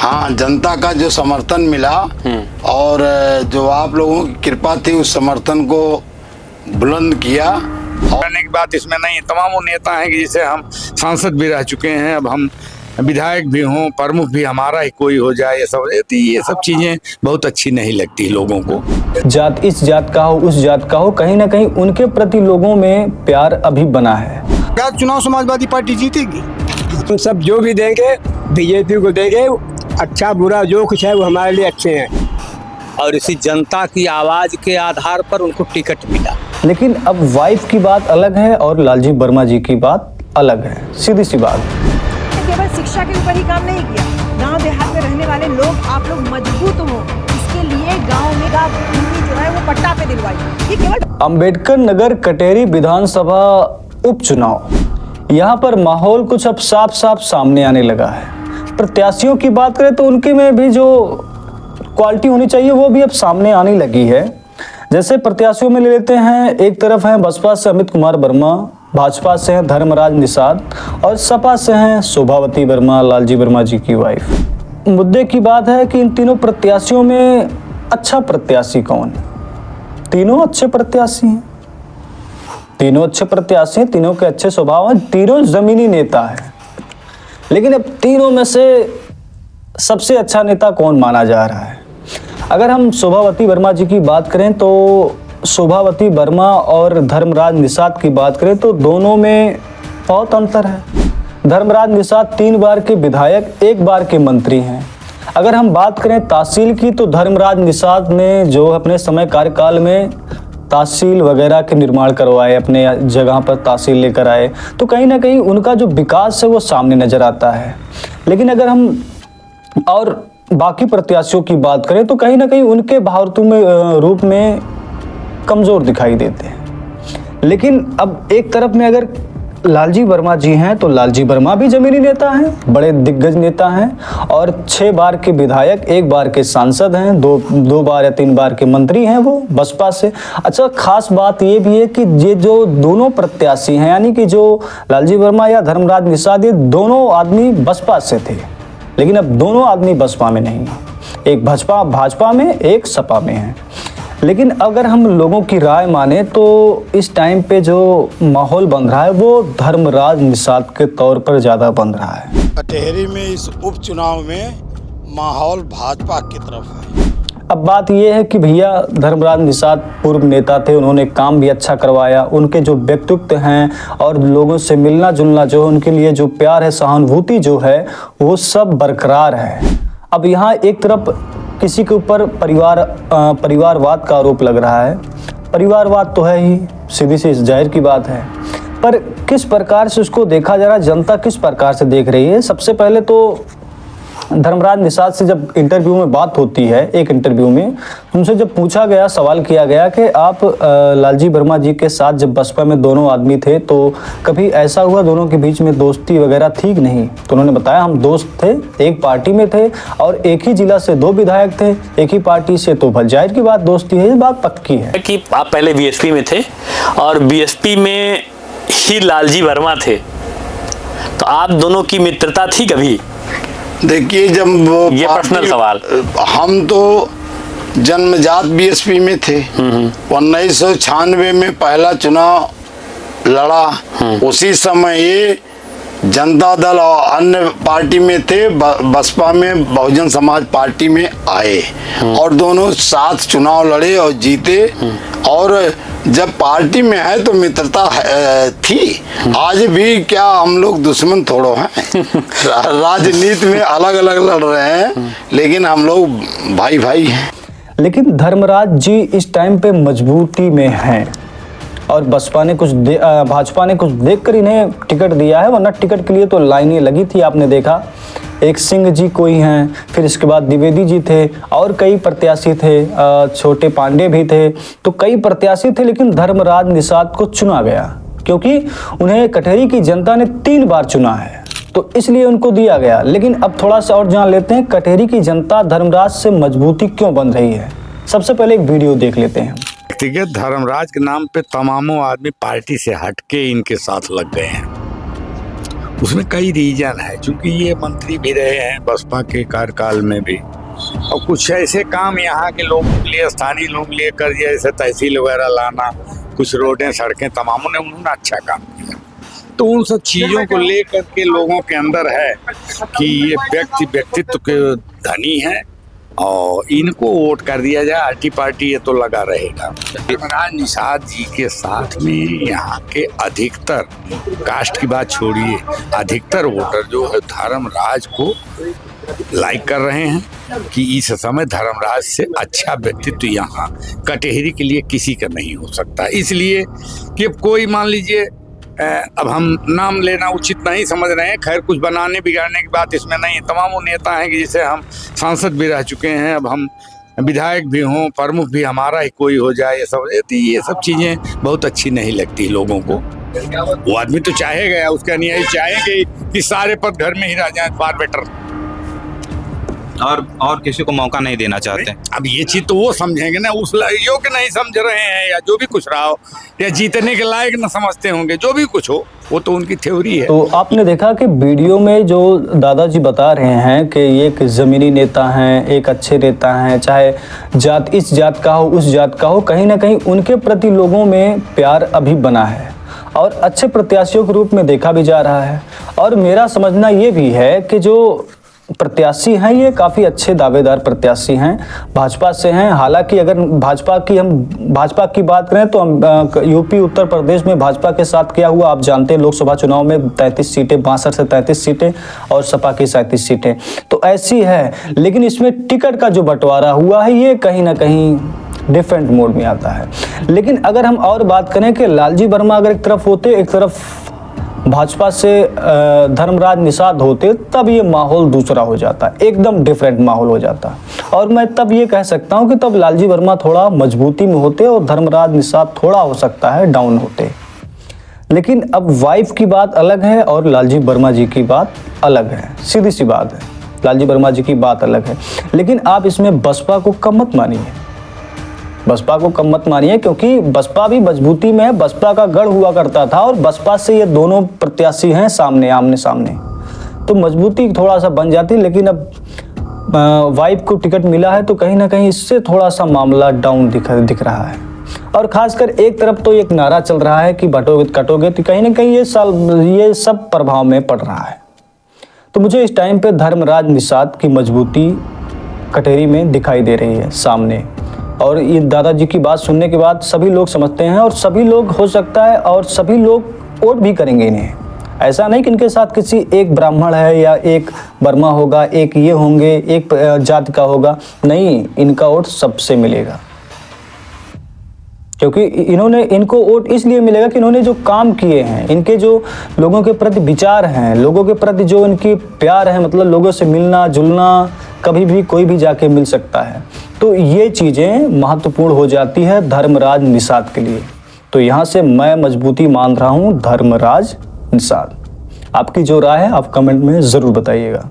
हाँ, जनता का जो समर्थन मिला और जो आप लोगों की कृपा थी उस समर्थन को बुलंद किया। करने की बात इसमें नहीं, तमाम वो नेता हैं कि जिसे हम सांसद भी रह चुके हैं, अब हम विधायक भी हों, प्रमुख भी हमारा ही कोई हो जाए, ये सब चीजें बहुत अच्छी नहीं लगती लोगों को। जात इस जात का हो उस जात का हो, कहीं ना कहीं उनके प्रति लोगों में प्यार अभी बना है। क्या चुनाव समाजवादी पार्टी जीतेगी? तो सब जो भी देंगे बीजेपी को देंगे, अच्छा बुरा जो कुछ है वो हमारे लिए अच्छे हैं। और इसी जनता की आवाज के आधार पर उनको टिकट मिला। लेकिन अब वाइफ की बात अलग है और लालजी वर्मा जी की बात अलग है, सीधी सी बात। केवल शिक्षा के ऊपर ही काम नहीं किया, गांव देहात में रहने वाले लोग आप लोग मजबूत हो, इसके लिए गांव में भूमि जो है वो पट्टा पे दिलवाई। ये केवल अंबेडकर नगर कटेरी विधानसभा उपचुनाव, यहाँ पर माहौल कुछ अब साफ साफ सामने आने लगा है। प्रत्याशियों की बात करें तो उनके में भी जो क्वालिटी होनी चाहिए वो भी अब सामने आने लगी है। जैसे प्रत्याशियों में ले लेते हैं, एक तरफ है बसपा से अमित कुमार वर्मा, भाजपा से हैं धर्मराज निषाद और सपा से हैं शोभावती वर्मा, लालजी वर्मा जी की वाइफ। मुद्दे की बात है कि इन तीनों प्रत्याशियों में अच्छा प्रत्याशी कौन है? तीनों अच्छे प्रत्याशी हैं, तीनों अच्छे प्रत्याशी हैं, तीनों के अच्छे स्वभाव हैं, तीनों जमीनी नेता हैं। लेकिन अब तीनों में से सबसे अच्छा नेता कौन माना जा रहा है? अगर हम शोभावती वर्मा जी की बात करें तो शोभावती वर्मा और धर्मराज निषाद की बात करें तो दोनों में बहुत अंतर है। धर्मराज निषाद 3 बार के विधायक, 1 बार के मंत्री हैं। अगर हम बात करें तहसील की तो धर्मराज निषाद ने जो अपने समय कार्यकाल में तहसील वगैरह के निर्माण करवाए, अपने जगह पर तहसील लेकर आए, तो कहीं ना कहीं उनका जो विकास है वो सामने नजर आता है। लेकिन अगर हम और बाकी प्रत्याशियों की बात करें तो कहीं ना कहीं उनके भावतु में रूप में कमजोर दिखाई देते हैं। लेकिन अब एक तरफ में अगर लालजी वर्मा जी हैं तो लालजी वर्मा भी जमीनी नेता हैं, बड़े दिग्गज नेता हैं और 6 बार के विधायक, 1 बार के सांसद हैं, 2 बार या 3 बार के मंत्री हैं वो बसपा से। अच्छा, खास बात ये भी है कि ये जो दोनों प्रत्याशी हैं, यानी कि जो लालजी वर्मा या धर्मराज निषाद, ये दोनों आदमी बसपा से थे, लेकिन अब दोनों आदमी बसपा में नहीं है, एक भाजपा में, एक सपा में है। लेकिन अगर हम लोगों की राय माने तो इस टाइम पे जो माहौल बन रहा है वो धर्मराज निषाद के तौर पर ज़्यादा बन रहा है। कटेहरी में इस उपचुनाव में माहौल भाजपा की तरफ है। अब बात यह है कि भैया धर्मराज निषाद पूर्व नेता थे, उन्होंने काम भी अच्छा करवाया, उनके जो व्यक्तित्व हैं और लोगों से मिलना जुलना जो उनके लिए जो प्यार है, सहानुभूति जो है वो सब बरकरार है। अब यहाँ एक तरफ किसी के ऊपर परिवारवाद का आरोप लग रहा है। परिवारवाद तो है ही, सीधी सी जाहिर की बात है, पर किस प्रकार से उसको देखा जा रहा है, जनता किस प्रकार से देख रही है? सबसे पहले तो धर्मराज निषाद से जब इंटरव्यू में बात होती है, एक इंटरव्यू में उनसे जब पूछा गया, सवाल किया गया कि आप लालजी वर्मा जी के साथ जब बसपा में दोनों आदमी थे तो कभी ऐसा हुआ दोनों के बीच में दोस्ती वगैरह थी कि नहीं? तो उन्होंने बताया हम दोस्त थे, एक पार्टी में थे और एक ही जिला से 2 विधायक थे, एक ही पार्टी से, तो जाहिर की बात दोस्ती है, ये बात पक्की है। कि आप पहले बीएसपी में थे और बीएसपी में ही लालजी वर्मा थे, तो आप दोनों की मित्रता थी कभी? देखिए, जब वो ये पर्सनल सवाल, हम तो जन्मजात बीएसपी में थे। 1996 में पहला चुनाव लड़ा, उसी समय ये जनता दल और अन्य पार्टी में थे, बसपा में बहुजन समाज पार्टी में आए और दोनों साथ चुनाव लड़े और जीते। और जब पार्टी में है तो मित्रता थी। आज भी क्या हम लोग दुश्मन थोड़ो हैं? राजनीति में अलग अलग लड़ रहे हैं लेकिन हम लोग भाई भाई हैं। लेकिन धर्मराज जी इस टाइम पे मजबूती में हैं और भाजपा ने कुछ देखकर इन्हें टिकट दिया है, वरना टिकट के लिए तो लाइनें लगी थी। आपने देखा, एक सिंह जी कोई हैं, फिर इसके बाद द्विवेदी जी थे और कई प्रत्याशी थे, छोटे पांडे भी थे, तो कई प्रत्याशी थे। लेकिन धर्मराज निषाद को चुना गया क्योंकि उन्हें कटेहरी की जनता ने 3 बार चुना है, तो इसलिए उनको दिया गया। लेकिन अब थोड़ा सा और जान लेते हैं कटेहरी की जनता धर्मराज से मजबूती क्यों बन रही है। सबसे पहले एक वीडियो देख लेते हैं। व्यक्तिगत धर्मराज के नाम पे तमामों आदमी पार्टी से हटके इनके साथ लग गए हैं। उसमें कई रीजन है, क्योंकि ये मंत्री भी रहे हैं बसपा के कार्यकाल में भी, और कुछ ऐसे काम यहाँ के लोगों के लिए, स्थानीय लोगों के लिए कर दिया, जैसे तहसील वगैरह लाना, कुछ रोडें सड़कें तमाम उन्होंने अच्छा काम किया। तो उन सब चीज़ों को लेकर के लोगों के अंदर है कि ये व्यक्तित्व के धनी है और इनको वोट कर दिया जाए, आरटी पार्टी ये तो लगा रहेगा। धर्मराज निषाद जी के साथ में यहाँ के अधिकतर, कास्ट की बात छोड़िए, अधिकतर वोटर जो है धर्मराज को लाइक कर रहे हैं कि इस समय धर्मराज से अच्छा व्यक्तित्व यहाँ कटेहरी के लिए किसी का नहीं हो सकता। इसलिए कि कोई मान लीजिए, अब हम नाम लेना उचित नहीं समझ रहे हैं, खैर कुछ बनाने बिगाड़ने की बात इसमें नहीं है। तमाम वो नेता हैं कि जिसे हम सांसद भी रह चुके हैं, अब हम विधायक भी हों, प्रमुख भी हमारा ही कोई हो जाए, ये सब चीज़ें बहुत अच्छी नहीं लगती लोगों को। वो आदमी तो चाहेगा, उसके अनुयायी चाहेंगे कि सारे पद घर में ही रह जाए, फार बेटर, और किसी को मौका नहीं देना चाहते। अब ये चीज तो वो समझेंगे ना, उस योग्य नहीं समझ रहे हैं, या जो भी कुछ रहा हो, या जीतने के लायक न समझते होंगे, जो भी कुछ हो, वो तो उनकी थ्योरी है। तो आपने देखा कि वीडियो में जो दादाजी बता रहे हैं कि ये एक ज़मीनी नेता हैं, एक अच्छे नेता हैं, चाहे जात इस जात का हो, उस जात का हो, कहीं ना कहीं उनके प्रति लोगों में प्यार अभी बना है और अच्छे प्रत्याशियों के रूप में देखा भी जा रहा है। और मेरा समझना ये भी है कि जो प्रत्याशी हैं ये काफ़ी अच्छे दावेदार प्रत्याशी हैं, भाजपा से हैं। हालांकि अगर भाजपा की बात करें तो हम यूपी उत्तर प्रदेश में भाजपा के साथ किया हुआ आप जानते हैं, लोकसभा चुनाव में 33 सीटें, 62 से 33 सीटें और सपा की 37 सीटें, तो ऐसी है। लेकिन इसमें टिकट का जो बंटवारा हुआ है ये कहीं ना कहीं डिफरेंट मोड में आता है। लेकिन अगर हम और बात करें कि लालजी वर्मा अगर एक तरफ होते, एक तरफ भाजपा से धर्मराज निषाद होते, तब ये माहौल दूसरा हो जाता, एकदम डिफरेंट माहौल हो जाता। और मैं तब ये कह सकता हूँ कि तब लालजी वर्मा थोड़ा मजबूती में होते और धर्मराज निषाद थोड़ा हो सकता है डाउन होते। लेकिन अब वाइफ की बात अलग है और लालजी वर्मा जी की बात अलग है, सीधी सी बात है, लालजी वर्मा जी की बात अलग है। लेकिन आप इसमें बसपा को कम मत मानिए, बसपा को कम मत मानिए, क्योंकि बसपा भी मजबूती में है, बसपा का गढ़ हुआ करता था और बसपा से ये दोनों प्रत्याशी हैं सामने, आमने सामने, तो मजबूती थोड़ा सा बन जाती। लेकिन अब वाइफ को टिकट मिला है तो कहीं ना कहीं इससे थोड़ा सा मामला डाउन दिख रहा है। और खासकर एक तरफ तो एक नारा चल रहा है कि बटोगे कटोगे, तो कहीं ना कहीं ये सब प्रभाव में पड़ रहा है। तो मुझे इस टाइम पे धर्मराज निषाद की मजबूती कटेहरी में दिखाई दे रही है सामने। और ये दादाजी की बात सुनने के बाद सभी लोग समझते हैं और सभी लोग हो सकता है और सभी लोग वोट भी करेंगे इन्हें। ऐसा नहीं कि इनके साथ किसी एक ब्राह्मण है या एक वर्मा होगा, एक ये होंगे, एक जात का होगा, नहीं, इनका वोट सबसे मिलेगा। क्योंकि इनको वोट इसलिए मिलेगा कि इन्होंने जो काम किए हैं, इनके जो लोगों के प्रति विचार हैं, लोगों के प्रति जो इनकी प्यार है, मतलब लोगों से मिलना जुलना, कभी भी कोई भी जाके मिल सकता है, तो ये चीज़ें महत्वपूर्ण हो जाती है धर्मराज निषाद के लिए। तो यहाँ से मैं मजबूती मान रहा हूँ धर्मराज निषाद। आपकी जो राय है आप कमेंट में ज़रूर बताइएगा।